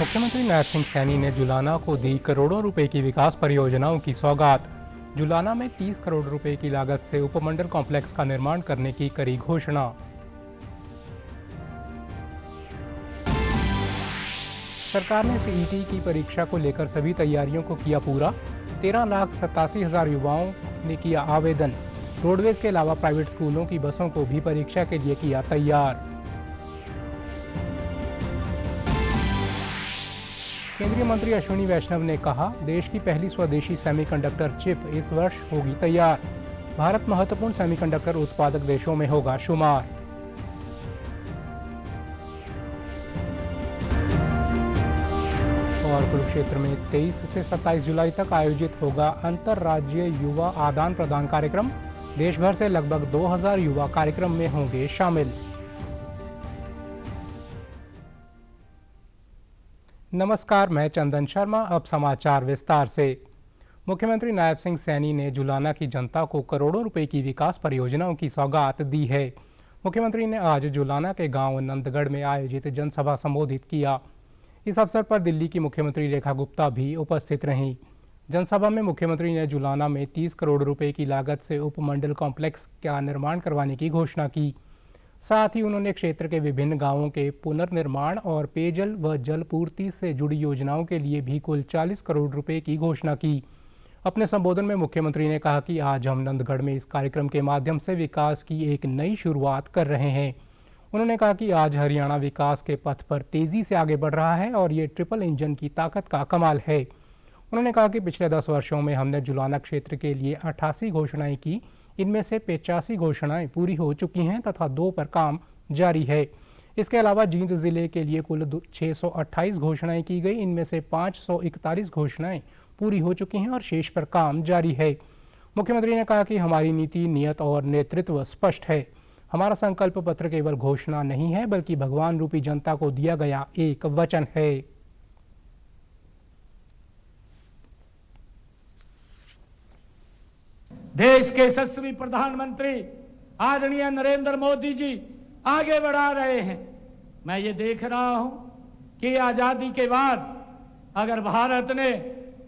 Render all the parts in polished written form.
मुख्यमंत्री नायब सिंह सैनी ने जुलाना को दी करोड़ों रुपए की विकास परियोजनाओं की सौगात। जुलाना में 30 करोड़ रुपए की लागत से उपमंडल कॉम्प्लेक्स का निर्माण करने की करी घोषणा। सरकार ने सीईटी की परीक्षा को लेकर सभी तैयारियों को किया पूरा। 13,87,000 युवाओं ने किया आवेदन। रोडवेज के अलावा प्राइवेट स्कूलों की बसों को भी परीक्षा के लिए किया तैयार। केंद्रीय मंत्री अश्विनी वैष्णव ने कहा, देश की पहली स्वदेशी सेमीकंडक्टर चिप इस वर्ष होगी तैयार। भारत महत्वपूर्ण सेमीकंडक्टर उत्पादक देशों में होगा शुमार। और कुरुक्षेत्र में 23 से 27 जुलाई तक आयोजित होगा अंतर्राज्यीय युवा आदान प्रदान कार्यक्रम। देश भर से लगभग 2000 युवा कार्यक्रम में होंगे शामिल। नमस्कार, मैं चंदन शर्मा। अब समाचार विस्तार से। मुख्यमंत्री नायब सिंह सैनी ने जुलाना की जनता को करोड़ों रुपए की विकास परियोजनाओं की सौगात दी है। मुख्यमंत्री ने आज जुलाना के गांव नंदगढ़ में आयोजित जनसभा संबोधित किया। इस अवसर पर दिल्ली की मुख्यमंत्री रेखा गुप्ता भी उपस्थित रहीं। जनसभा में मुख्यमंत्री ने जुलाना में 30 करोड़ रुपए की लागत से उपमंडल कॉम्प्लेक्स का निर्माण करवाने की घोषणा की। साथ ही उन्होंने क्षेत्र के विभिन्न गांवों के पुनर्निर्माण और पेयजल व जल पूर्ति से जुड़ी योजनाओं के लिए भी कुल 40 करोड़ रुपए की घोषणा की। अपने संबोधन में मुख्यमंत्री ने कहा कि आज हम नंदगढ़ में इस कार्यक्रम के माध्यम से विकास की एक नई शुरुआत कर रहे हैं। उन्होंने कहा कि आज हरियाणा विकास के पथ पर तेजी से आगे बढ़ रहा है और ये ट्रिपल इंजन की ताकत का कमाल है। उन्होंने कहा कि पिछले 10 वर्षों में हमने जुलाना क्षेत्र के लिए 88 घोषणाएं की। इनमें से 85 घोषणाएं पूरी हो चुकी हैं तथा 2 पर काम जारी है। इसके अलावा जींद जिले के लिए कुल 628 घोषणाएं की गई। इनमें से 541 घोषणाएं पूरी हो चुकी हैं और शेष पर काम जारी है। मुख्यमंत्री ने कहा कि हमारी नीति, नियत और नेतृत्व स्पष्ट है। हमारा संकल्प पत्र केवल घोषणा नहीं है बल्कि भगवान रूपी जनता को दिया गया एक वचन है। देश के यशस्वी प्रधानमंत्री आदरणीय नरेंद्र मोदी जी आगे बढ़ा रहे हैं। मैं ये देख रहा हूं कि आजादी के बाद अगर भारत ने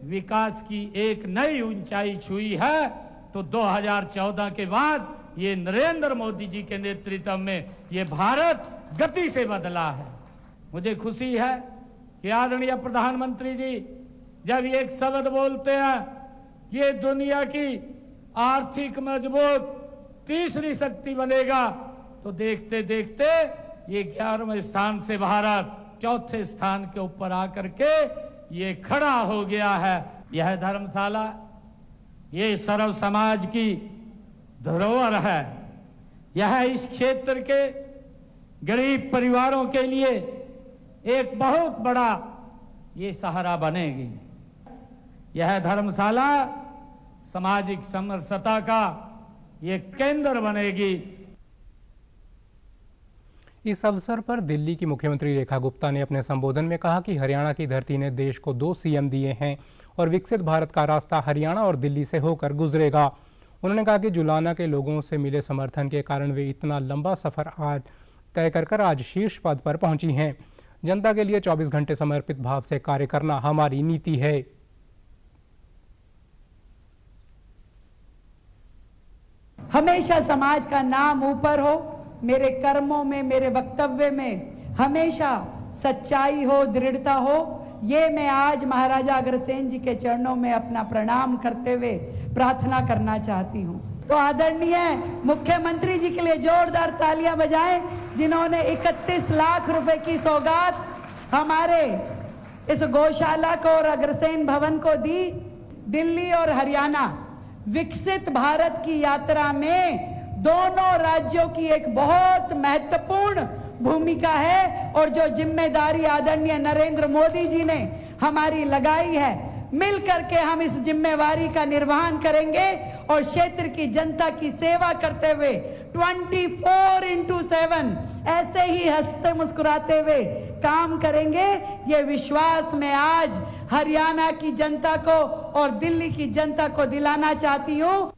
विकास की एक नई ऊंचाई छुई है तो 2014 के बाद ये नरेंद्र मोदी जी के नेतृत्व में ये भारत गति से बदला है। मुझे खुशी है कि आदरणीय प्रधानमंत्री जी जब ये एक शब्द बोलते हैं, ये दुनिया की आर्थिक मजबूत तीसरी शक्ति बनेगा, तो देखते देखते ये 11वें स्थान से भारत 4थे स्थान के ऊपर आकर के ये खड़ा हो गया है। यह धर्मशाला ये सर्व समाज की धरोहर है। यह इस क्षेत्र के गरीब परिवारों के लिए एक बहुत बड़ा ये सहारा बनेगी। यह धर्मशाला सामाजिक समरसता का ये केंद्र बनेगी। इस अवसर पर दिल्ली की मुख्यमंत्री रेखा गुप्ता ने अपने संबोधन में कहा कि हरियाणा की धरती ने देश को 2 सीएम दिए हैं और विकसित भारत का रास्ता हरियाणा और दिल्ली से होकर गुजरेगा। उन्होंने कहा कि जुलाना के लोगों से मिले समर्थन के कारण वे इतना लंबा सफर आज तय कर आज शीर्ष पद पर पहुंची हैं। जनता के लिए 24 घंटे समर्पित भाव से कार्य करना हमारी नीति है। हमेशा समाज का नाम ऊपर हो, मेरे कर्मों में, मेरे वक्तव्य में हमेशा सच्चाई हो, दृढ़ता हो। ये मैं आज महाराजा अग्रसेन जी के चरणों में अपना प्रणाम करते हुए प्रार्थना करना चाहती हूँ। तो आदरणीय मुख्यमंत्री जी के लिए जोरदार तालियां बजाएं, जिन्होंने 31 लाख रुपए की सौगात हमारे इस गौशाला को और अग्रसेन भवन को दी। दिल्ली और हरियाणा विकसित भारत की यात्रा में दोनों राज्यों की एक बहुत महत्वपूर्ण भूमिका है और जो जिम्मेदारी आदरणीय नरेंद्र मोदी जी ने हमारी लगाई है, मिलकर के हम इस जिम्मेवारी का निर्वहन करेंगे और क्षेत्र की जनता की सेवा करते हुए 24/7 ऐसे ही हंसते मुस्कुराते हुए काम करेंगे। ये विश्वास मैं आज हरियाणा की जनता को और दिल्ली की जनता को दिलाना चाहती हूँ।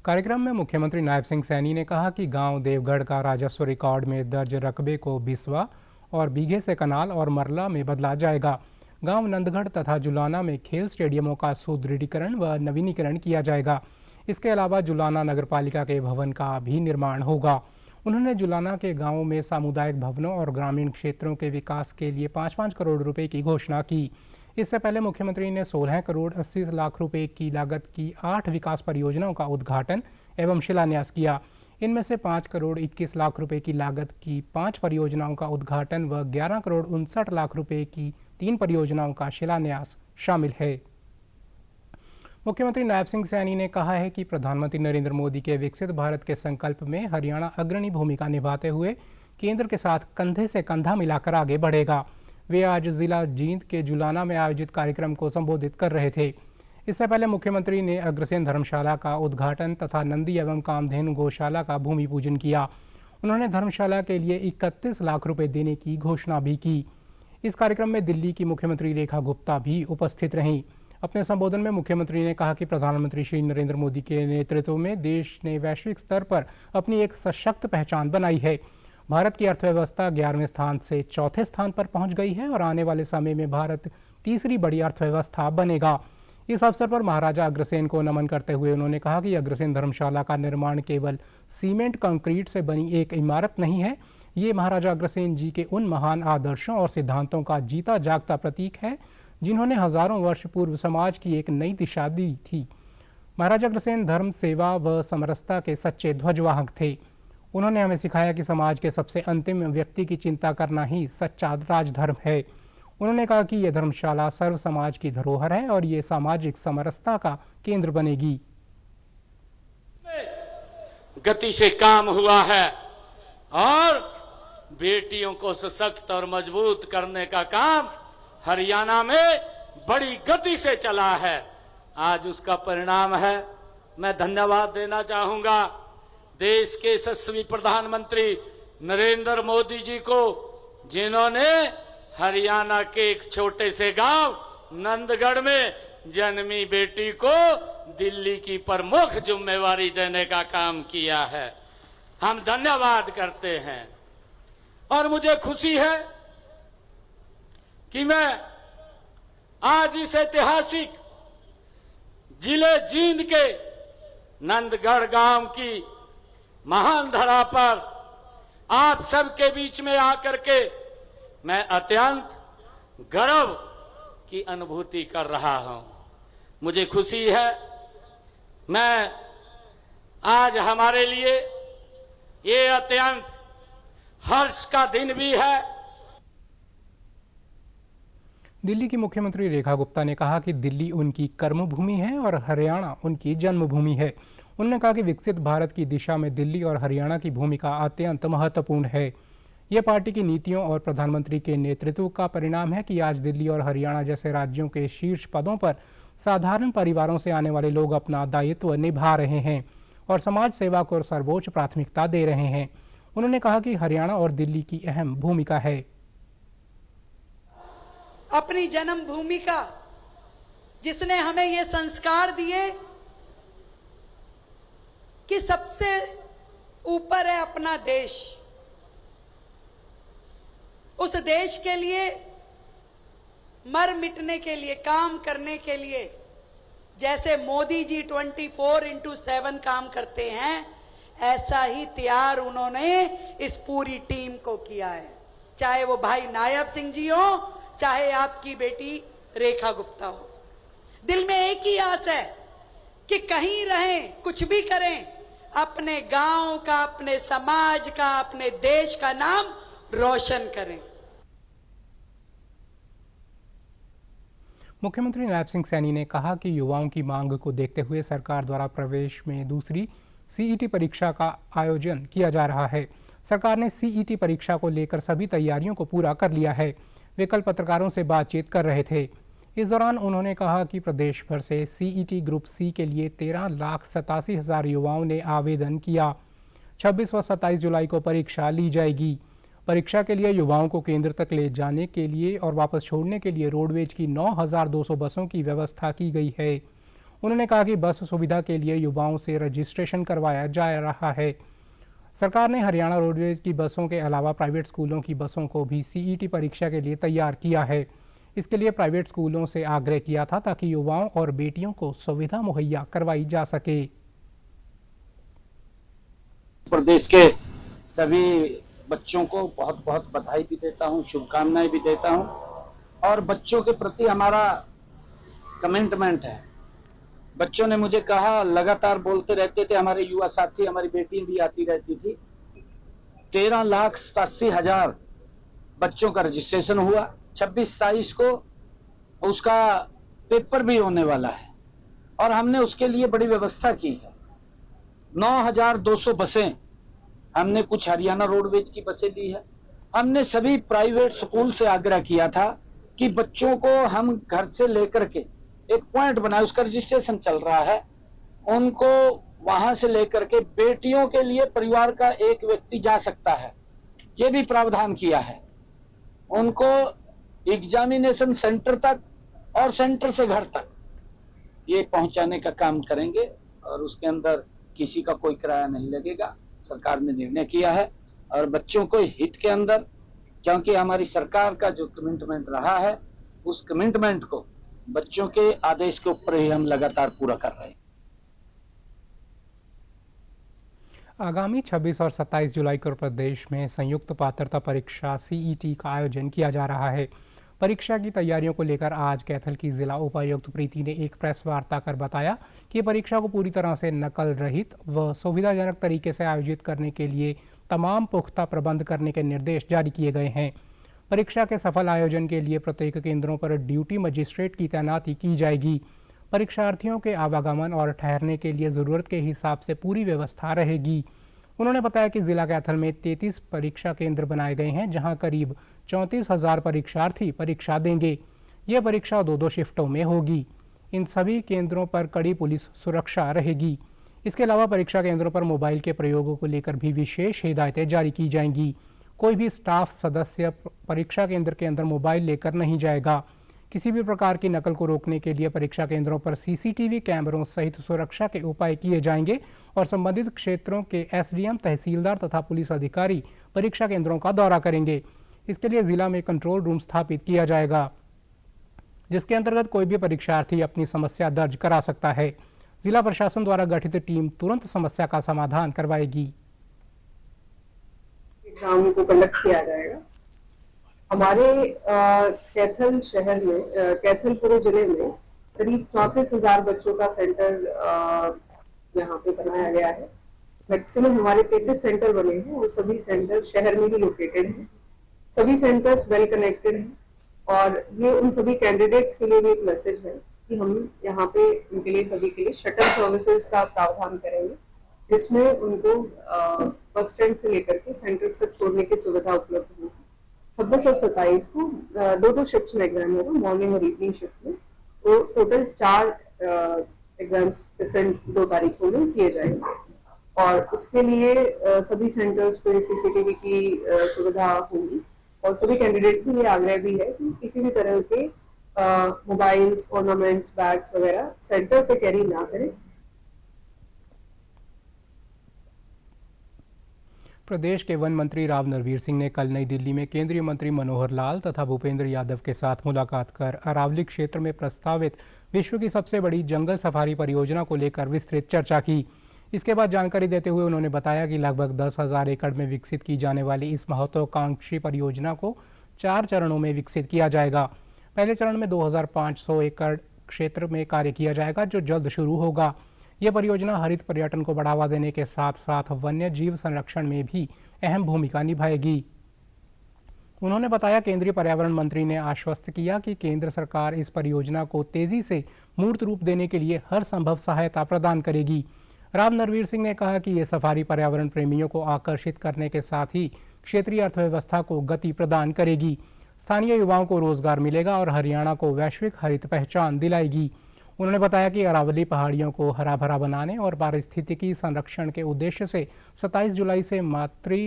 कार्यक्रम में मुख्यमंत्री नायब सिंह सैनी ने कहा कि गांव देवगढ़ का राजस्व रिकॉर्ड में दर्ज रकबे को बिस्वा और बीघे से कनाल और मरला में बदला जाएगा। गांव नंदगढ़ तथा जुलाना में खेल स्टेडियमों का सुदृढ़ीकरण व नवीनीकरण किया जाएगा। इसके अलावा जुलाना नगरपालिका के भवन का भी निर्माण होगा। उन्होंने जुलाना के गांवों में सामुदायिक भवनों और ग्रामीण क्षेत्रों के विकास के लिए 5-5 करोड़ रुपए की घोषणा की। इससे पहले मुख्यमंत्री ने 16 करोड़ 80 लाख रुपए की लागत की 8 विकास परियोजनाओं का उद्घाटन एवं शिलान्यास किया। इनमें से 5 करोड़ 21 लाख रुपए की लागत की 5 परियोजनाओं का उद्घाटन व 11 करोड़ 59 लाख रुपए की 3 परियोजनाओं का शिलान्यास शामिल है। मुख्यमंत्री नायब सिंह सैनी ने कहा है कि प्रधानमंत्री नरेंद्र मोदी के विकसित भारत के संकल्प में हरियाणा अग्रणी भूमिका निभाते हुए केंद्र के साथ कंधे से कंधा मिलाकर आगे बढ़ेगा। वे आज जिला जींद के जुलाना में आयोजित कार्यक्रम को संबोधित कर रहे थे। इससे पहले मुख्यमंत्री ने अग्रसेन धर्मशाला का उद्घाटन तथा नंदी एवं कामधेनु गौशाला का भूमि पूजन किया। उन्होंने धर्मशाला के लिए 31 लाख रुपए देने की घोषणा भी की। इस कार्यक्रम में दिल्ली की मुख्यमंत्री रेखा गुप्ता भी उपस्थित रहीं। अपने संबोधन में मुख्यमंत्री ने कहा कि प्रधानमंत्री श्री नरेंद्र मोदी के नेतृत्व में देश ने वैश्विक स्तर पर अपनी एक सशक्त पहचान बनाई है। भारत की अर्थव्यवस्था 11वें स्थान से चौथे स्थान पर पहुंच गई है और आने वाले समय में भारत तीसरी बड़ी अर्थव्यवस्था बनेगा। इस अवसर पर महाराजा अग्रसेन को नमन करते हुए उन्होंने कहा कि अग्रसेन धर्मशाला का निर्माण केवल सीमेंट कंक्रीट से बनी एक इमारत नहीं है, ये महाराजा अग्रसेन जी के उन महान आदर्शों और सिद्धांतों का जीता जागता प्रतीक है जिन्होंने हजारों वर्ष पूर्व समाज की एक नई दिशा दी थी। महाराजा अग्रसेन धर्म, सेवा व समरसता के सच्चे ध्वजवाहक थे। उन्होंने हमें सिखाया कि समाज के सबसे अंतिम व्यक्ति की चिंता करना ही सच्चा राजधर्म है। उन्होंने कहा कि यह धर्मशाला सर्व समाज की धरोहर है और ये सामाजिक समरसता का केंद्र बनेगी। गति से काम हुआ है और बेटियों को सशक्त और मजबूत करने का काम हरियाणा में बड़ी गति से चला है। आज उसका परिणाम है। मैं धन्यवाद देना चाहूंगा देश के यशस्वी प्रधानमंत्री नरेंद्र मोदी जी को, जिन्होंने हरियाणा के एक छोटे से गांव नंदगढ़ में जन्मी बेटी को दिल्ली की प्रमुख जिम्मेवारी देने का काम किया है। हम धन्यवाद करते हैं और मुझे खुशी है कि मैं आज इस ऐतिहासिक जिले जींद के नंदगढ़ गांव की महान धरा पर आप सबके बीच में आकर के मैं अत्यंत गर्व की अनुभूति कर रहा हूं। मुझे खुशी है। मैं आज हमारे लिए ये अत्यंत हर्ष का दिन भी है। दिल्ली की मुख्यमंत्री रेखा गुप्ता ने कहा कि दिल्ली उनकी कर्मभूमि है और हरियाणा उनकी जन्मभूमि है। उन्होंने कहा कि विकसित भारत की दिशा में दिल्ली और हरियाणा की भूमिका अत्यंत महत्वपूर्ण है। यह पार्टी की नीतियों और प्रधानमंत्री के नेतृत्व का परिणाम है कि आज दिल्ली और हरियाणा जैसे राज्यों के शीर्ष पदों पर साधारण परिवारों से आने वाले लोग अपना दायित्व निभा रहे हैं और समाज सेवा को सर्वोच्च प्राथमिकता दे रहे हैं। उन्होंने कहा कि हरियाणा और दिल्ली की अहम भूमिका है। अपनी जन्मभूमि का जिसने हमें ये संस्कार दिए कि सबसे ऊपर है अपना देश, उस देश के लिए मर मिटने के लिए, काम करने के लिए जैसे मोदी जी 24/7 काम करते हैं, ऐसा ही तैयार उन्होंने इस पूरी टीम को किया है। चाहे वो भाई नायब सिंह जी हो, चाहे आपकी बेटी रेखा गुप्ता हो। दिल में एक ही आस है कि कहीं रहें, कुछ भी करें, अपने गांव का, अपने समाज का, अपने देश का नाम रोशन करें। मुख्यमंत्री नायब सिंह सैनी ने कहा कि युवाओं की मांग को देखते हुए सरकार द्वारा प्रवेश में दूसरी सीईटी परीक्षा का आयोजन किया जा रहा है। सरकार ने सीईटी परीक्षा को लेकर सभी तैयारियों को पूरा कर लिया है। वे कल पत्रकारों से बातचीत कर रहे थे। इस दौरान उन्होंने कहा कि प्रदेश भर से सीईटी ग्रुप सी के लिए 13,87,000 युवाओं ने आवेदन किया। 26 व 27 जुलाई को परीक्षा ली जाएगी। परीक्षा के लिए युवाओं को केंद्र तक ले जाने के लिए और वापस छोड़ने के लिए रोडवेज की 9,200 बसों की व्यवस्था की गई है। उन्होंने कहा कि बस सुविधा के लिए युवाओं से रजिस्ट्रेशन करवाया जा रहा है। सरकार ने हरियाणा रोडवेज की बसों के अलावा प्राइवेट स्कूलों की बसों को भी सीईटी परीक्षा के लिए तैयार किया है। इसके लिए प्राइवेट स्कूलों से आग्रह किया था ताकि युवाओं और बेटियों को सुविधा मुहैया करवाई जा सके। प्रदेश के सभी बच्चों को बहुत बहुत बधाई भी देता हूं, शुभकामनाएं भी देता हूं और बच्चों के प्रति हमारा कमिटमेंट है। बच्चों ने मुझे कहा, लगातार बोलते रहते थे, हमारे युवा साथी, हमारी बेटी भी आती रहती थी। 13,87,000 बच्चों का रजिस्ट्रेशन हुआ। 26-27 को उसका पेपर भी होने वाला है और हमने उसके लिए बड़ी व्यवस्था की है। 9,200 बसें हमने कुछ हरियाणा रोडवेज की बसें ली है। हमने सभी प्राइवेट स्कूल से आग्रह किया था कि बच्चों को हम घर से लेकर के एक पॉइंट बनाए, उसका रजिस्ट्रेशन चल रहा है, उनको वहां से लेकर के बेटियों के लिए परिवार का एक व्यक्ति जा सकता है, ये भी प्रावधान किया है। उनको एग्जामिनेशन सेंटर तक और सेंटर से घर तक ये पहुंचाने का काम करेंगे और उसके अंदर किसी का कोई किराया नहीं लगेगा। सरकार ने निर्णय किया है और बच्चों को हित के अंदर, क्योंकि हमारी सरकार का जो कमिटमेंट रहा है, उस कमिटमेंट को बच्चों के आदेश के ऊपर ही हम लगातार पूरा कर रहे हैं। आगामी 26 और 27 जुलाई को प्रदेश में संयुक्त पात्रता परीक्षा सीईटी का आयोजन किया जा रहा है। परीक्षा की तैयारियों को लेकर आज कैथल की जिला उपायुक्त प्रीति ने एक प्रेस वार्ता कर बताया कि परीक्षा को पूरी तरह से नकल रहित व सुविधाजनक तरीके से आयोजित करने के लिए तमाम पुख्ता प्रबंध करने के निर्देश जारी किए गए हैं। परीक्षा के सफल आयोजन के लिए प्रत्येक केंद्रों पर ड्यूटी मजिस्ट्रेट की तैनाती की जाएगी। परीक्षार्थियों के आवागमन और ठहरने के लिए ज़रूरत के हिसाब से पूरी व्यवस्था रहेगी। उन्होंने बताया कि जिला कैथल में 33 परीक्षा केंद्र बनाए गए हैं, जहां करीब 34,000 परीक्षार्थी परीक्षा देंगे। यह परीक्षा 2-2 शिफ्टों में होगी। इन सभी केंद्रों पर कड़ी पुलिस सुरक्षा रहेगी। इसके अलावा परीक्षा केंद्रों पर मोबाइल के प्रयोगों को लेकर भी विशेष हिदायतें जारी की जाएंगी। कोई भी स्टाफ सदस्य परीक्षा केंद्र के अंदर मोबाइल लेकर नहीं जाएगा। किसी भी प्रकार की नकल को रोकने के लिए परीक्षा केंद्रों पर सीसीटीवी कैमरों सहित सुरक्षा के उपाय किए जाएंगे और संबंधित क्षेत्रों के एसडीएम, तहसीलदार तथा पुलिस अधिकारी परीक्षा केंद्रों का दौरा करेंगे। इसके लिए जिला में कंट्रोल रूम स्थापित किया जाएगा, जिसके अंतर्गत कोई भी परीक्षार्थी अपनी समस्या दर्ज करा सकता है। जिला प्रशासन द्वारा गठित टीम तुरंत समस्या का समाधान करवाएगी। एग्जाम को कंडक्ट किया जाएगा। हमारे कैथल शहर में, कैथल पूरे जिले में करीब 34,000 बच्चों का सेंटर यहाँ पे बनाया गया है। मैक्सिमम हमारे 33 सेंटर बने हैं और सभी सेंटर शहर में ही लोकेटेड हैं। सभी सेंटर्स वेल कनेक्टेड हैं और ये उन सभी कैंडिडेट्स के लिए भी एक मैसेज है कि हम यहाँ पे उनके लिए, सभी के लिए शटल सर्विसेज का प्रावधान करेंगे, जिसमें उनको बस स्टैंड से लेकर के सेंटर्स तक छोड़ने की सुविधा उपलब्ध होगी। 26 और 27 को 2-2 शिफ्ट में एग्जाम होगा, मॉर्निंग और इवनिंग शिफ्ट में। तो टोटल 4 एग्जाम्स डिफरेंट 2 तारीखों में किए जाएंगे और उसके लिए सभी सेंटर्स पे सीसीटीवी की सुविधा होगी और सभी कैंडिडेट से ये आग्रह भी है कि किसी भी तरह के मोबाइल्स, ऑर्नामेंट्स, बैग्स वगैरह सेंटर पे कैरी ना करें। प्रदेश के वन मंत्री राव नरवीर सिंह ने कल नई दिल्ली में केंद्रीय मंत्री मनोहर लाल तथा भूपेंद्र यादव के साथ मुलाकात कर अरावली क्षेत्र में प्रस्तावित विश्व की सबसे बड़ी जंगल सफारी परियोजना को लेकर विस्तृत चर्चा की। इसके बाद जानकारी देते हुए उन्होंने बताया कि लगभग 10,000 एकड़ में विकसित की जाने वाली इस महत्वाकांक्षी परियोजना को 4 चरणों में विकसित किया जाएगा। पहले चरण में 2,500 एकड़ क्षेत्र में कार्य किया जाएगा, जो जल्द शुरू होगा। यह परियोजना हरित पर्यटन को बढ़ावा देने के साथ साथ वन्य जीव संरक्षण में भी अहम भूमिका निभाएगी। उन्होंने बताया, केंद्रीय पर्यावरण मंत्री ने आश्वस्त किया कि केंद्र सरकार इस परियोजना को तेजी से मूर्त रूप देने के लिए हर संभव सहायता प्रदान करेगी। राव नरवीर सिंह ने कहा कि ये सफारी पर्यावरण प्रेमियों को आकर्षित करने के साथ ही क्षेत्रीय अर्थव्यवस्था को गति प्रदान करेगी, स्थानीय युवाओं को रोजगार मिलेगा और हरियाणा को वैश्विक हरित पहचान दिलाएगी। उन्होंने बताया कि अरावली पहाड़ियों को हरा भरा बनाने और पारिस्थितिकी संरक्षण के उद्देश्य से 27 जुलाई से मातृ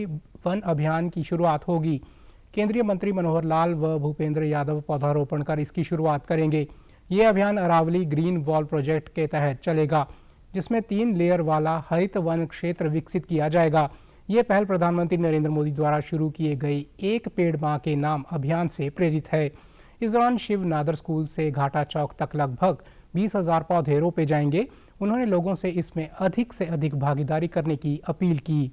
वन अभियान की शुरुआत होगी। केंद्रीय मंत्री मनोहर लाल व भूपेंद्र यादव पौधारोपण कर इसकी शुरुआत करेंगे। ये अभियान अरावली ग्रीन वॉल प्रोजेक्ट के तहत चलेगा, जिसमें 3 लेयर वाला हरित वन क्षेत्र विकसित किया जाएगा। ये पहल प्रधानमंत्री नरेंद्र मोदी द्वारा शुरू किए गए एक पेड़ मां के नाम अभियान से प्रेरित है। इस दौरान शिव नादर स्कूल से घाटा चौक तक लगभग 20,000 पौधे रोपे जाएंगे। उन्होंने लोगों से इसमें अधिक से अधिक भागीदारी करने की अपील की।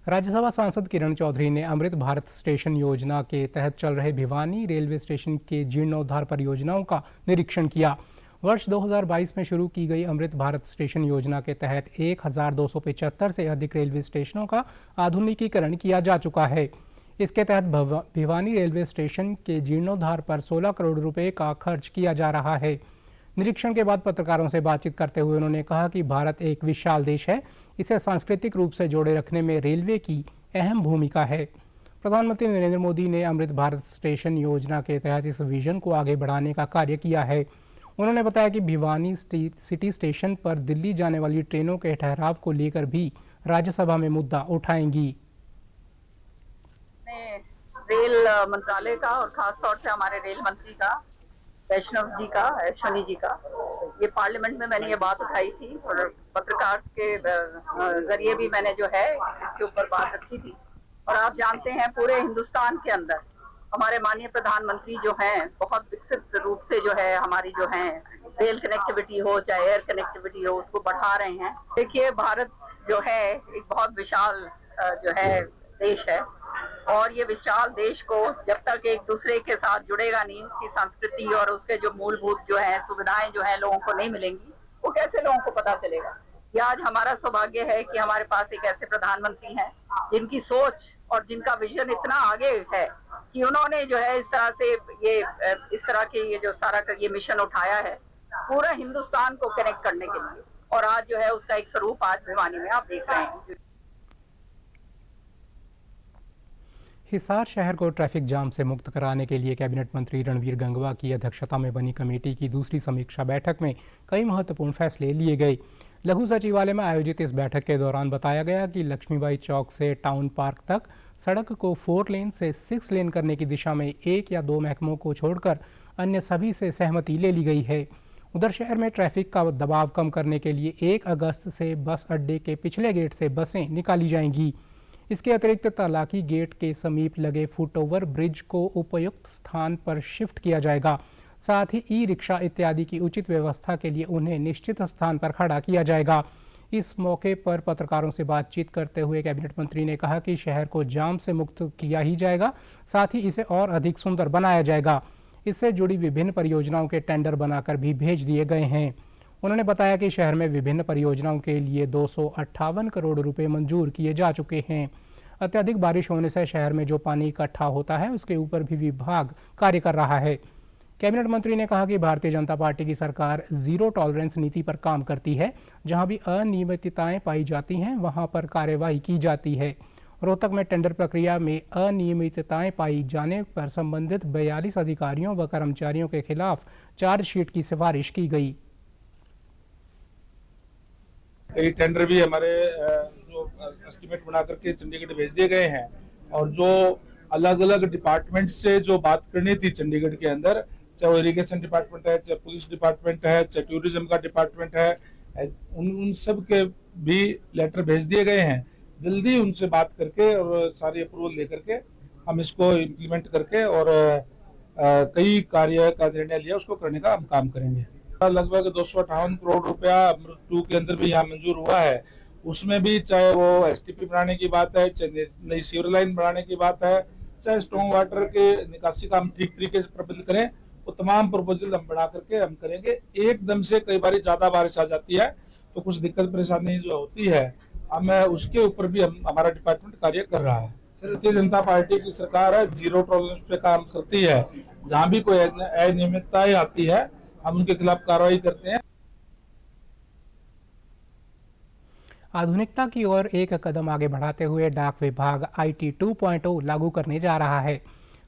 राज्यसभा सांसद किरण चौधरी ने अमृत भारत स्टेशन योजना के तहत चल रहे भिवानी रेलवे स्टेशन के जीर्णोद्धार परियोजनाओं का निरीक्षण किया। वर्ष 2022 में शुरू की गई अमृत भारत स्टेशन योजना के तहत 1275 से अधिक रेलवे स्टेशनों का आधुनिकीकरण किया जा चुका है। इसके तहत भिवानी रेलवे स्टेशन के जीर्णोद्धार पर 16 करोड़ रुपए का खर्च किया जा रहा है। निरीक्षण के बाद पत्रकारों से बातचीत करते हुए उन्होंने कहा कि भारत एक विशाल देश है, इसे सांस्कृतिक रूप से जोड़े रखने में रेलवे की अहम भूमिका है। प्रधानमंत्री नरेंद्र मोदी ने अमृत भारत स्टेशन योजना के तहत इस विजन को आगे बढ़ाने का कार्य किया है। उन्होंने बताया कि भिवानी सिटी स्टेशन पर दिल्ली जाने वाली ट्रेनों के ठहराव को लेकर भी राज्यसभा में मुद्दा उठाएंगी। रेल मंत्रालय का और खास तौर से हमारे रेल मंत्री का अश्विनी जी का ये पार्लियामेंट में मैंने ये बात उठाई थी और पत्रकार के जरिए भी मैंने जो है इसके ऊपर बात रखी थी। और आप जानते हैं पूरे हिंदुस्तान के अंदर हमारे माननीय प्रधानमंत्री जो हैं बहुत विकसित रूप से जो है हमारी जो है रेल कनेक्टिविटी हो चाहे एयर कनेक्टिविटी हो उसको बढ़ा रहे हैं। देखिए भारत जो है एक बहुत विशाल जो है देश है और ये विशाल देश को जब तक एक दूसरे के साथ जुड़ेगा नहीं, उसकी संस्कृति और उसके जो मूलभूत जो है सुविधाएं जो है लोगों को नहीं मिलेंगी, वो कैसे लोगों को पता चलेगा। ये आज हमारा सौभाग्य है कि हमारे पास एक ऐसे प्रधानमंत्री हैं जिनकी सोच और जिनका विजन इतना आगे है कि उन्होंने जो है इस तरह से इस तरह के ये जो सारा ये मिशन उठाया है पूरा हिंदुस्तान को कनेक्ट करने के लिए। और आज जो है उसका एक स्वरूप आज भिवानी में आप देख रहे हैं। हिसार शहर को ट्रैफिक जाम से मुक्त कराने के लिए कैबिनेट मंत्री रणवीर गंगवा की अध्यक्षता में बनी कमेटी की दूसरी समीक्षा बैठक में कई महत्वपूर्ण फैसले लिए गए। लघु सचिवालय में आयोजित इस बैठक के दौरान बताया गया कि लक्ष्मीबाई चौक से टाउन पार्क तक सड़क को 4 लेन से 6 लेन करने की दिशा में 1 या 2 महकमों को छोड़कर अन्य सभी से सहमति ले ली गई है। उधर शहर में ट्रैफिक का दबाव कम करने के लिए 1 अगस्त से बस अड्डे के पिछले गेट से बसें निकाली जाएंगी। इसके अतिरिक्त तालाकी गेट के समीप लगे फुटओवर ब्रिज को उपयुक्त स्थान पर शिफ्ट किया जाएगा। साथ ही ई रिक्शा इत्यादि की उचित व्यवस्था के लिए उन्हें निश्चित स्थान पर खड़ा किया जाएगा। इस मौके पर पत्रकारों से बातचीत करते हुए कैबिनेट मंत्री ने कहा कि शहर को जाम से मुक्त किया ही जाएगा, साथ ही इसे और अधिक सुंदर बनाया जाएगा। इससे जुड़ी विभिन्न परियोजनाओं के टेंडर बनाकर भी भेज दिए गए हैं। उन्होंने बताया कि शहर में विभिन्न परियोजनाओं के लिए 258 करोड़ रुपए मंजूर किए जा चुके हैं। अत्यधिक बारिश होने से शहर में जो पानी इकट्ठा होता है उसके ऊपर भी विभाग कार्य कर रहा है। कैबिनेट मंत्री ने कहा कि भारतीय जनता पार्टी की सरकार जीरो टॉलरेंस नीति पर काम करती है। जहां भी अनियमितताएं पाई जाती हैं वहां पर कार्यवाही की जाती है। रोहतक में टेंडर प्रक्रिया में अनियमितताएं पाई जाने पर संबंधित 42 अधिकारियों व कर्मचारियों के खिलाफ चार्जशीट की सिफारिश की गई। कई टेंडर भी हमारे जो एस्टीमेट बना करके चंडीगढ़ भेज दिए गए हैं और जो अलग अलग डिपार्टमेंट से जो बात करनी थी चंडीगढ़ के अंदर, चाहे वो इरिगेशन डिपार्टमेंट है, चाहे पुलिस डिपार्टमेंट है, चाहे टूरिज्म का डिपार्टमेंट है, उन सब के भी लेटर भेज दिए गए हैं। जल्दी उनसे बात करके और सारी अप्रूवल लेकर के हम इसको इम्प्लीमेंट करके और कई कार्य का निर्णय लिया उसको करने का हम काम करेंगे। लगभग 258 करोड़ रुपया अमृत 2 के अंदर भी यहाँ मंजूर हुआ है। उसमें भी चाहे वो एसटीपी बनाने की बात है, चाहे नई सीवर लाइन बनाने की बात है, चाहे स्ट्रॉन्ग वाटर के निकासी का हम ठीक तरीके से प्रबंध करें, वो तमाम प्रपोजल हम बना करके हम करेंगे। एकदम से कई बार ज्यादा बारिश आ जाती है तो कुछ दिक्कत परेशानी जो होती है हम उसके ऊपर भी हमारा डिपार्टमेंट कार्य कर रहा है। भारतीय जनता पार्टी की सरकार है, जीरो टॉलरेंस पे काम करती है। जहाँ भी कोई अनियमितताएं आती है हम उनके खिलाफ कार्रवाई करते हैं। आधुनिकता की ओर एक कदम आगे बढ़ाते हुए डाक विभाग IT 2.0 लागू करने जा रहा है।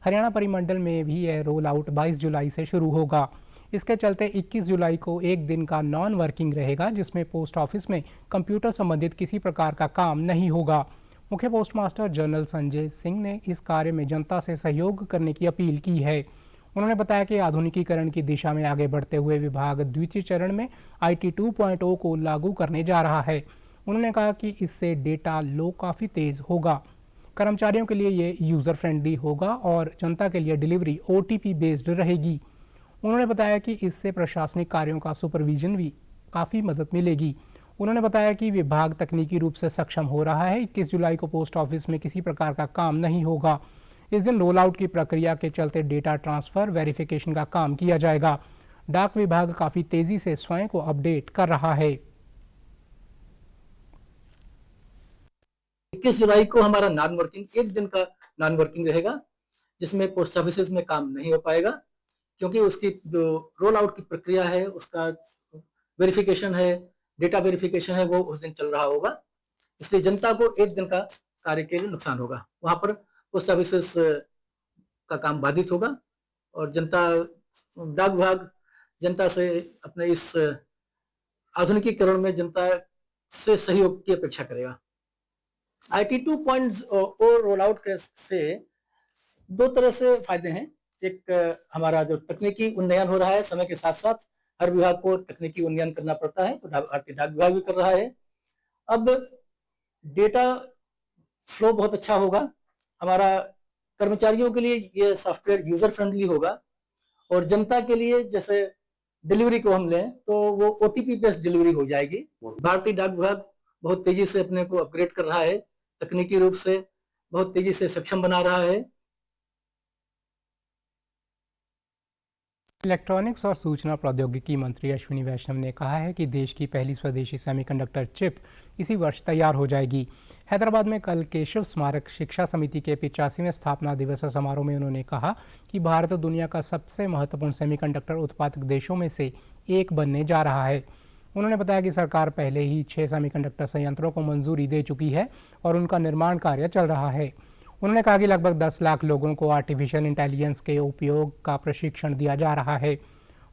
हरियाणा परिमंडल में भी यह रोल आउट 22 जुलाई से शुरू होगा। इसके चलते 21 जुलाई को एक दिन का नॉन वर्किंग रहेगा, जिसमें पोस्ट ऑफिस में कंप्यूटर संबंधित किसी प्रकार का काम नहीं होगा। मुख्य post master general Sanjay Singh ने इस कार्य में जनता से सहयोग करने की अपील की है। उन्होंने बताया कि आधुनिकीकरण की दिशा में आगे बढ़ते हुए विभाग द्वितीय चरण में IT 2.0 को लागू करने जा रहा है। उन्होंने कहा कि इससे डेटा लो काफ़ी तेज़ होगा, कर्मचारियों के लिए ये यूज़र फ्रेंडली होगा और जनता के लिए डिलीवरी OTP बेस्ड रहेगी। उन्होंने बताया कि इससे प्रशासनिक कार्यों का सुपरविजन भी काफ़ी मदद मिलेगी। उन्होंने बताया कि विभाग तकनीकी रूप से सक्षम हो रहा है। 21 जुलाई को पोस्ट ऑफिस में किसी प्रकार का काम नहीं होगा। इस दिन रोल आउट की प्रक्रिया के चलते डेटा ट्रांसफ़र वेरिफिकेशन का काम किया जाएगा। डाक विभाग काफ़ी तेज़ी से स्वयं को अपडेट कर रहा है। 21 जुलाई को हमारा नॉन वर्किंग, एक दिन का नॉन वर्किंग रहेगा, जिसमें पोस्ट ऑफिस में काम नहीं हो पाएगा, क्योंकि उसकी जो रोल आउट की प्रक्रिया है, उसका वेरिफिकेशन है, डेटा वेरिफिकेशन है, वो उस दिन चल रहा होगा। इसलिए जनता को एक दिन का कार्य के लिए नुकसान होगा। वहां पर पोस्ट ऑफिस का काम बाधित होगा और जनता, डाक विभाग जनता से अपने इस आधुनिकीकरण में जनता से सहयोग की अपेक्षा करेगा। IT 2.0 रोल आउट से दो तरह से फायदे हैं। एक, हमारा जो तकनीकी उन्नयन हो रहा है, समय के साथ साथ हर विभाग को तकनीकी उन्नयन करना पड़ता है, तो भारतीय डाक विभाग भी कर रहा है। अब डेटा फ्लो बहुत अच्छा होगा। हमारा कर्मचारियों के लिए ये सॉफ्टवेयर यूजर फ्रेंडली होगा और जनता के लिए, जैसे डिलीवरी को हम लें तो वो OTP बेस्ड डिलीवरी हो जाएगी। भारतीय डाक विभाग बहुत तेजी से अपने को अपग्रेड कर रहा है, तकनीकी रूप से बहुत तेजी से सक्षम बना रहा है। इलेक्ट्रॉनिक्स और सूचना प्रौद्योगिकी मंत्री अश्विनी वैष्णव ने कहा है कि देश की पहली स्वदेशी सेमीकंडक्टर चिप इसी वर्ष तैयार हो जाएगी। हैदराबाद में कल केशव स्मारक शिक्षा समिति के 85वें स्थापना दिवस समारोह में उन्होंने कहा कि भारत दुनिया का सबसे महत्वपूर्ण सेमीकंडक्टर उत्पादक देशों में से एक बनने जा रहा है। उन्होंने बताया कि सरकार पहले ही 6 सेमीकंडक्टर संयंत्रों को मंजूरी दे चुकी है और उनका निर्माण कार्य चल रहा है। उन्होंने कहा कि लगभग 10 लाख लोगों को आर्टिफिशियल इंटेलिजेंस के उपयोग का प्रशिक्षण दिया जा रहा है।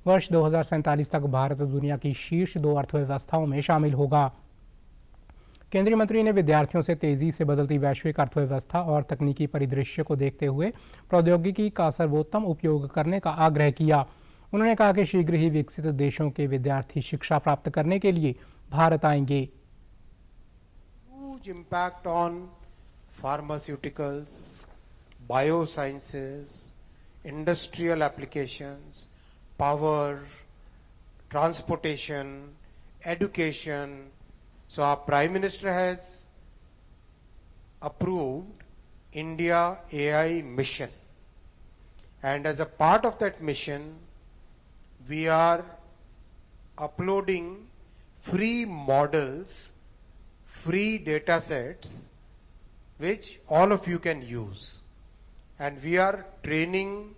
वर्ष 2047 तक भारत दुनिया की शीर्ष 2 अर्थव्यवस्थाओं में शामिल होगा। केंद्रीय मंत्री ने विद्यार्थियों से तेजी से बदलती वैश्विक अर्थव्यवस्था और तकनीकी परिदृश्य को देखते हुए प्रौद्योगिकी का सर्वोत्तम उपयोग करने का आग्रह किया। उन्होंने कहा कि शीघ्र ही विकसित देशों के विद्यार्थी शिक्षा प्राप्त करने के लिए भारत आएंगे। Huge impact on pharmaceuticals, biosciences, industrial applications, power, transportation, education. So our Prime Minister has approved India AI mission, and as a part of that mission, we are uploading free models, free data sets, which all of you can use. And we are training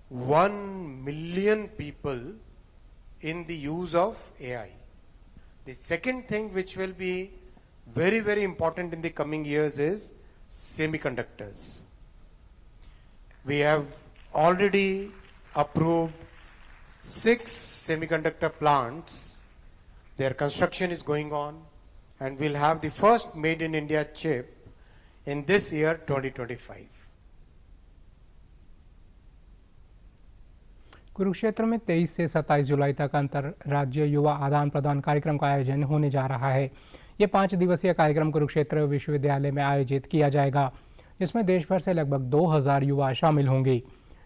1 million people in the use of AI. The second thing which will be very, very important in the coming years is semiconductors. We have already approved 6 semiconductor plants. Their construction is going on, and we'll have the first made in India chip in this year 2025. Kurukshetra में 23 से 27 जुलाई तक अंतर्राज्यीय युवा आदान प्रदान कार्यक्रम का आयोजन होने जा रहा है। ये 5 दिवसीय कार्यक्रम कुरुक्षेत्र विश्वविद्यालय में आयोजित किया जाएगा, जिसमें देश भर से लगभग 2000 युवा शामिल होंगे।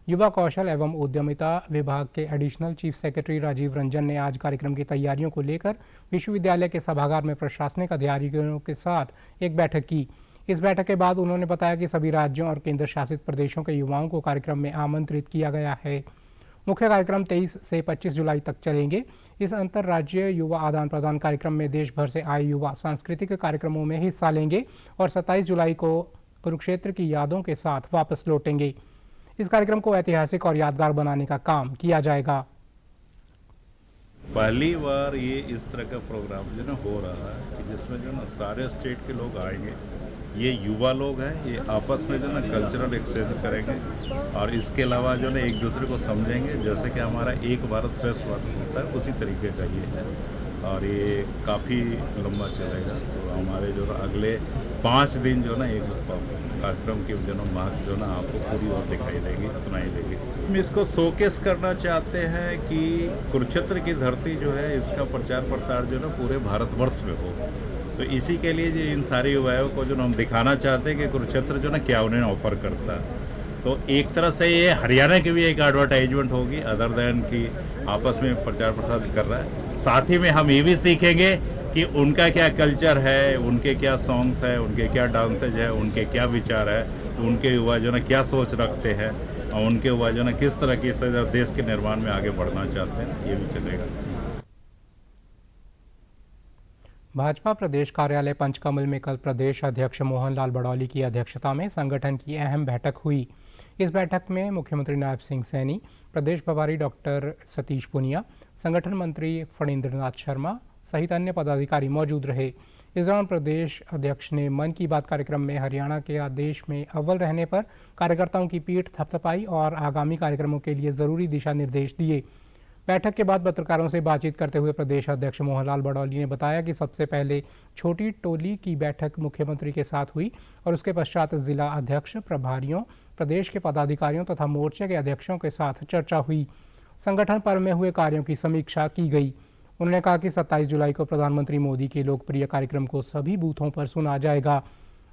युवा कौशल एवं उद्यमिता विभाग के additional chief secretary Rajeev Ranjan ने आज कार्यक्रम की तैयारियों को लेकर विश्वविद्यालय के सभागार में प्रशासनिक अधिकारियों के साथ एक बैठक की। इस बैठक के बाद उन्होंने बताया कि सभी राज्यों और केंद्र शासित प्रदेशों के युवाओं को कार्यक्रम में आमंत्रित किया गया है। मुख्य कार्यक्रम 23 से 25 जुलाई तक चलेंगे। इस अंतर्राज्यीय युवा आदान प्रदान कार्यक्रम में देश भर से आए युवा सांस्कृतिक कार्यक्रमों में हिस्सा लेंगे और 27 जुलाई को कुरुक्षेत्र की यादों के साथ वापस लौटेंगे। इस कार्यक्रम को ऐतिहासिक और यादगार बनाने का काम किया जाएगा। पहली बार ये इस तरह का प्रोग्राम जो ना हो रहा है कि जिसमें जो ना सारे स्टेट के लोग आएंगे। ये युवा लोग हैं, ये आपस में जो ना कल्चरल एक्सचेंज करेंगे और इसके अलावा जो ना एक दूसरे को समझेंगे। जैसे कि हमारा एक भारत श्रेष्ठ भारत होता है, उसी तरीके का ये है और ये काफ़ी लंबा चलेगा। तो हमारे जो ना अगले 5 दिन जो ना एक कार्यक्रम की जो ना महक जो ना आपको पूरी और दिखाई देगी, सुनाई देगी। हम इसको शोकेस करना चाहते हैं कि कुरुक्षेत्र की धरती जो है, इसका प्रचार प्रसार जो ना पूरे भारतवर्ष में हो तो इसी के लिए जो इन सारे युवाओं को जो हम दिखाना चाहते हैं कि कुरुक्षेत्र जो ना क्या उन्हें ऑफर करता है। तो एक तरह से ये हरियाणा की भी एक एडवर्टाइजमेंट होगी, अदर देन की आपस में प्रचार प्रसार कर रहा है। साथ ही में हम ये भी सीखेंगे कि उनका क्या कल्चर है, उनके क्या सॉन्ग्स है, उनके क्या डांसेज है, उनके क्या विचार है, उनके युवा जो ना क्या सोच रखते हैं और उनके युवा जो ना किस तरीके से देश के निर्माण में आगे बढ़ना चाहते हैं, ये भी चलेगा। भाजपा प्रदेश कार्यालय पंचकमल में कल प्रदेश अध्यक्ष मोहन लाल बड़ौली की अध्यक्षता में संगठन की अहम बैठक हुई। इस बैठक में मुख्यमंत्री नायब सिंह सैनी, प्रदेश प्रभारी डॉक्टर सतीश पुनिया, संगठन मंत्री फणींद्रनाथ शर्मा सहित अन्य पदाधिकारी मौजूद रहे। इस दौरान प्रदेश अध्यक्ष ने मन की बात कार्यक्रम में हरियाणा के आदेश में अव्वल रहने पर कार्यकर्ताओं की पीठ थपथपाई और आगामी कार्यक्रमों के लिए जरूरी दिशा निर्देश दिए। बैठक के बाद पत्रकारों से बातचीत करते हुए प्रदेश अध्यक्ष मोहनलाल बड़ौली ने बताया कि सबसे पहले छोटी टोली की बैठक मुख्यमंत्री के साथ हुई और उसके पश्चात जिला अध्यक्ष, प्रभारियों, प्रदेश के पदाधिकारियों तथा मोर्चे के अध्यक्षों के साथ चर्चा हुई। संगठन पर्व में हुए कार्यों की समीक्षा की गई। उन्होंने कहा कि 27 जुलाई को प्रधानमंत्री मोदी के लोकप्रिय कार्यक्रम को सभी बूथों पर सुना जाएगा।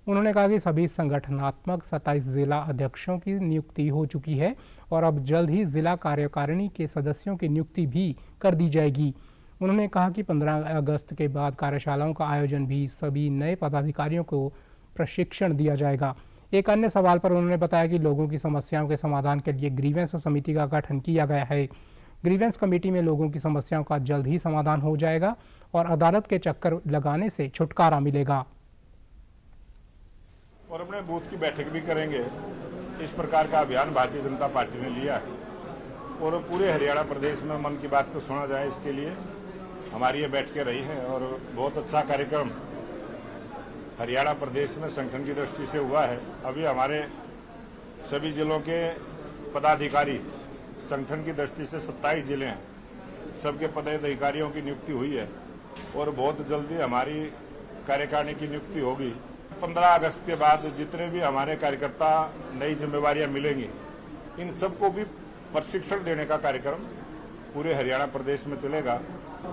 उन्होंने कहा कि सभी संगठनात्मक 27 जिला अध्यक्षों की नियुक्ति हो चुकी है और अब जल्द ही जिला कार्यकारिणी के सदस्यों की नियुक्ति भी कर दी जाएगी। उन्होंने कहा कि 15 अगस्त के बाद कार्यशालाओं का आयोजन भी सभी नए पदाधिकारियों को प्रशिक्षण दिया जाएगा। एक अन्य सवाल पर उन्होंने बताया कि लोगों की समस्याओं के समाधान के लिए ग्रीवेंस समिति का गठन किया गया है। ग्रीवेंस कमेटी में लोगों की समस्याओं का जल्द ही समाधान हो जाएगा और अदालत के चक्कर लगाने से छुटकारा मिलेगा। और अपने बूथ की बैठक भी करेंगे। इस प्रकार का अभियान भारतीय जनता पार्टी ने लिया है और पूरे हरियाणा प्रदेश में मन की बात को सुना जाए, इसके लिए हमारी ये बैठकें रही हैं और बहुत अच्छा कार्यक्रम हरियाणा प्रदेश में संगठन की दृष्टि से हुआ है। अभी हमारे सभी जिलों के पदाधिकारी संगठन की दृष्टि से 27 जिले हैं, सबके पदाधिकारियों की नियुक्ति हुई है और बहुत जल्दी हमारी कार्यकारिणी की नियुक्ति होगी। 15 अगस्त के बाद जितने भी हमारे कार्यकर्ता नई जिम्मेवारियां मिलेंगी, इन सबको भी प्रशिक्षण देने का कार्यक्रम पूरे हरियाणा प्रदेश में चलेगा।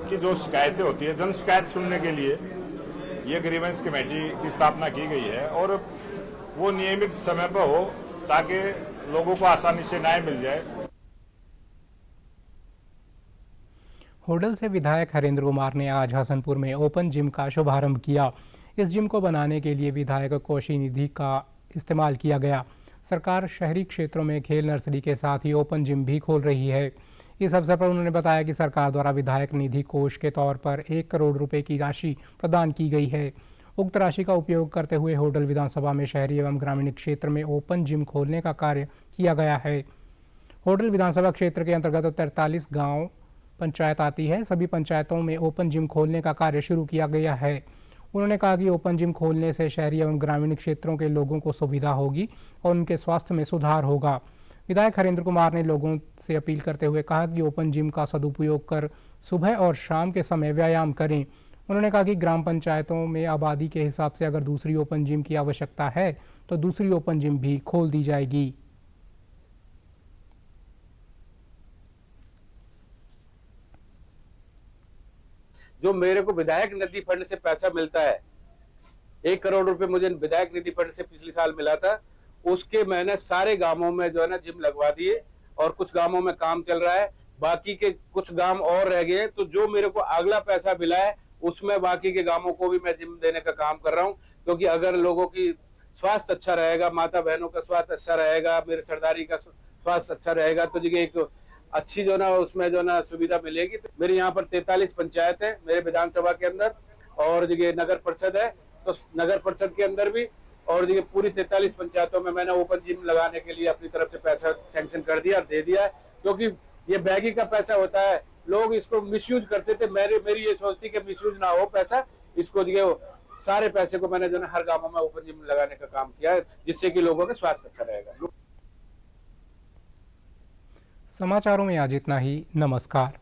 कि जो शिकायतें होती है, जन शिकायत सुनने के लिए ये ग्रीवेंस कमेटी की स्थापना की गई है और वो नियमित समय पर हो ताकि लोगों को आसानी से न्याय मिल जाए। होडल से विधायक हरेंद्र कुमार ने आज हसनपुर में ओपन जिम का शुभारंभ किया। इस जिम को बनाने के लिए विधायक कोषी निधि का इस्तेमाल किया गया। सरकार शहरी क्षेत्रों में खेल नर्सरी के साथ ही ओपन जिम भी खोल रही है। इस अवसर पर उन्होंने बताया कि सरकार द्वारा विधायक निधि कोष के तौर पर 1 करोड़ रुपए की राशि प्रदान की गई है। उक्त राशि का उपयोग करते हुए होडल विधानसभा में शहरी एवं ग्रामीण क्षेत्र में ओपन जिम खोलने का कार्य किया गया है। होडल विधानसभा क्षेत्र के अंतर्गत 43 गाँव पंचायत आती है। सभी पंचायतों में ओपन जिम खोलने का कार्य शुरू किया गया है। उन्होंने कहा कि ओपन जिम खोलने से शहरी एवं ग्रामीण क्षेत्रों के लोगों को सुविधा होगी और उनके स्वास्थ्य में सुधार होगा। विधायक हरेंद्र कुमार ने लोगों से अपील करते हुए कहा कि ओपन जिम का सदुपयोग कर सुबह और शाम के समय व्यायाम करें। उन्होंने कहा कि ग्राम पंचायतों में आबादी के हिसाब से अगर दूसरी ओपन जिम की आवश्यकता है तो दूसरी ओपन जिम भी खोल दी जाएगी। जो मेरे को विधायक निधि फंड से पैसा मिलता है, 1 करोड़ रुपए मुझे विधायक निधि फंड से पिछले साल मिला था, उसके मैंने सारे गांवों में जो है ना जिम लगवा दिए और कुछ गांवों में काम चल रहा है, बाकी के कुछ गांव और रह गए। तो जो मेरे को अगला पैसा मिला है उसमें बाकी के गांवों को भी मैं जिम देने का काम कर रहा हूं, क्योंकि अगर लोगों की स्वास्थ्य अच्छा रहेगा, माता बहनों का स्वास्थ्य अच्छा रहेगा, मेरे सरदारी का स्वास्थ्य अच्छा रहेगा, तो जी एक अच्छी जो ना उसमें जो ना सुविधा मिलेगी। तो मेरे यहाँ पर 43 पंचायत है मेरे विधानसभा के अंदर और जी नगर परिषद है, तो नगर परिषद के अंदर भी और जी पूरी 43 पंचायतों में मैंने ओपन जिम लगाने के लिए अपनी तरफ से पैसा सैंक्शन कर दिया, दे दिया है। क्योंकि ये बैगी का पैसा होता है, लोग इसको मिसयूज करते थे। मेरी ये सोचती कि मिसयूज ना हो पैसा, इसको जी सारे पैसे को मैंने जो है हर गाँव में ओपन जिम लगाने का काम किया है, जिससे कि लोगों का स्वास्थ्य अच्छा रहेगा। समाचारों में आज इतना ही। नमस्कार।